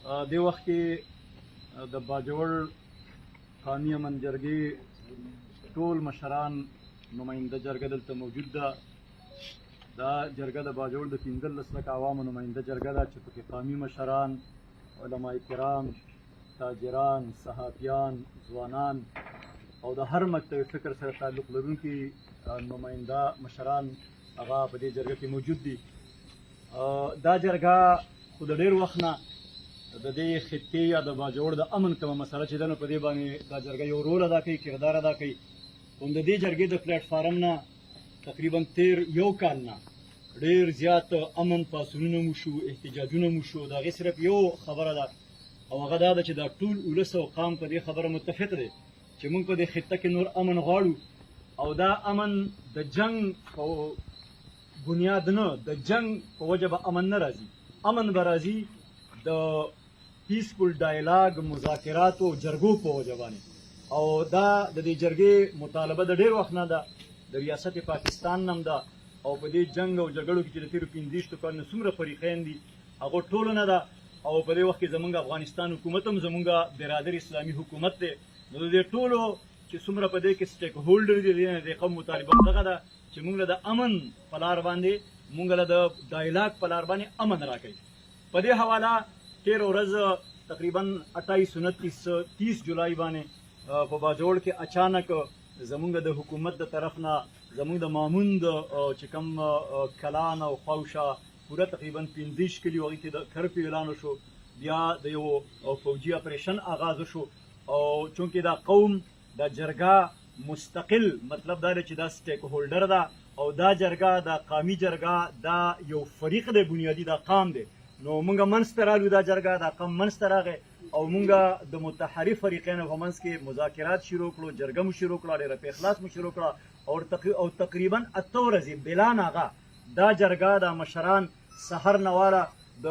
دې وخت کې د باجوړ قومي امن جرګې ټول مشران نماینده جرګه دلته موجود ده. دا جرګه د باجوړ د 15 لک عوامو نماینده جرګه ده چې پکې قومي مشران، علما کرام، تاجران، صحافیان، ځوانان او د هر مکتب فکر سره تعلق لرونکي نماینده مشران هغه په دې جرګه کې موجود دي. دا جرګه خو د ډېر وخت نه د دې خطې یا د باجوړ د امن کومه مسله چې ده نو په دې باندې دا جرګه یو رول ادا کوي، کردار ادا کوي. هم د دې جرګې د پلیټ فارم نه تقریبا تیر یو کال نه ډېر زیات امن پاڅونونه مو شو، احتجاجونه مو شو. د هغې صرف یو خبره ده او هغه دا ده چې دا ټول ولس او قام په دې خبره متفق دی چې موږ په دې خطه کې نور امن غواړو او دا امن د جنگ په بنیاد نه، د جنگ په وجه به امن نه راځي. امن به راځي د پیسفول ډایلاګ، مذاکراتو، جرګو په وجه باندې. او دا د دې جرګې مطالبه د ډېر وخت نه ده، د ریاست پاکستان نه هم ده او په دې جنگ او جګړو کې چې د تېرو 15 کلونو څومره فریقین دي هغو ټولو نه ده. او په دې وخت کې زمونږ افغانستان حکومت هم زمونږ برادر اسلامي حکومت دی. نو د دې ټولو چې څومره په دې کې سټیک هولډر دي د قوم مطالبه دغه ده چې موږ له د امن په لار باندې، موږ له د ډایلاګ په لار باندې امن راکوي. په دې حواله تېره ورځ تقریبا 28-29-30 جولای باندې په باجوړ کې اچانک زمونږ د حکومت د طرف نه زمونږ د ماموند چې کوم کلان او خوشا پوره تقریبا 15 کلي هغې کې د کرفیو اعلان وشو. بیا د یو فوجي اپریشن آغاز وشو او چونکې دا قوم دا جرګه مستقل مطلب دا دی چې دا سټیک هولډر ده او دا جرګه دا قومي جرګه دا یو فریق دی بنیادي، دا قام دی. نو مونږ منځ ته رالو، دا جرګه دا قام منځ ته راغی او مونږ د متحرف فریقینو په منځ کې مذاکرات شروع کړو، جرګه مو شروع کړه، ډېره په اخلاص مو شروع کړه او تقریبا 8 ورځې بلا ناغه دا جرګه دا مشران سحر نواله د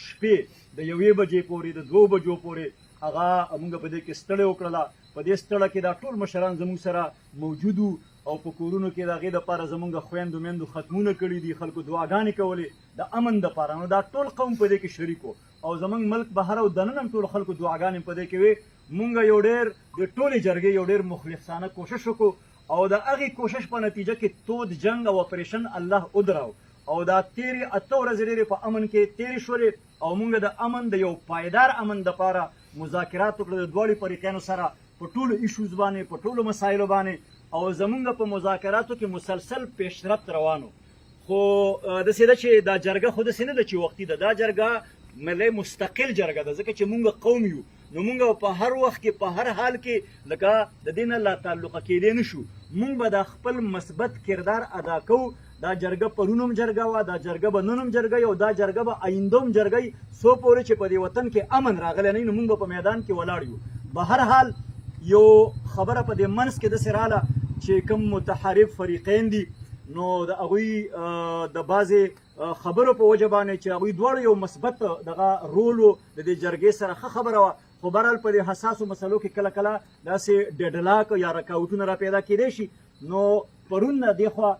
شپې د 1 بجې پورې د 2 بجو پورې هغه مونږ په دې کې ستړی وکړله. په دې ستړه کې دا ټول مشران زموږ سره موجود وو او په کورونو کې د هغې دپاره زموږ خویندو میندو ختمونه کړي دي، خلکو دعاګانې کولې د امن دپاره. نو دا ټول قوم په دې کې شریک و او زموږ ملک بهر او دننه هم ټولو خلکو دعاګانې په دې کې وې. مونږ یو ډېر د ټولې جرګې یو ډېر مخلصانه کوشش وکړو او د هغې کوشش په نتیجه کې تود جنګ او اپریشن الله ودراو او دا تیرې 8 ورځې ډېرې په امن کې تیرې شولې او مونږ د امن د یو پایدار امن دپاره مذاکرات وکړه د دواړو فریقینو سره په ټولو ایشوز باندې، په ټولو مسایلو باندې. او زمونږ په مذاکراتو کې مسلسل پیشرفت روانو. خو داسې ده چې دا جرګه خو داسې نه ده چې وختي ده، دا جرګه ملي مستقل جرګه ده ځکه چې مونږ قوم یو. نو مونږ په هر وخت کې په هر حال کې لکه د دې نه لا تعلقه کېدی نه شو. مونږ به د خپل مثبت کردار ادا کوو. دا جرګه پرون هم جرګه وه، دا جرګه به نن هم جرګه وي او دا جرګه به آینده هم جرګه وي څو پورې چې په دې وطن کې امن راغلی نه وي. نو مونږ به په میدان کې ولاړ یو. به هر حال یو خبره په دې منځ کې داسې راله چې کوم متحرف فریقین دي نو د هغوی د بعضې خبرو په وجه باندې چې هغوی دواړو یو مثبت دغه رول و د دې جرګې سره ښه خبره وه. خو بهرحال په دې حساسو مسلو کې کله کله داسې ډډلاک یا رکاوټونه را پیدا کېدی شي. نو پرون نه دې خوا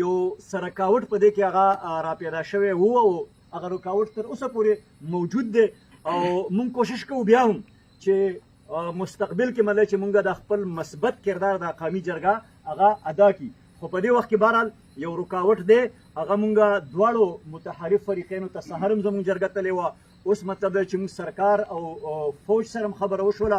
یو سرکاوټ په دې کې هغه را پیدا شوی و او هغه رکاوټ تر اوسه پورې موجود دی او مونږ کوشش کوو بیا هم چې مستقبل کې مطلب چې مونږ د خپل مثبت کردار د قومي جرګه هغه ادا کړي. خو په دې وخت کې بهرحال یو رکاوټ دی، هغه مونږ دواړو متحرف فریقینو ته سهار هم زموږ جرګه تللې وه. اوس مطلب دی چې مونږ سرکار او فوج سره هم خبره وشوله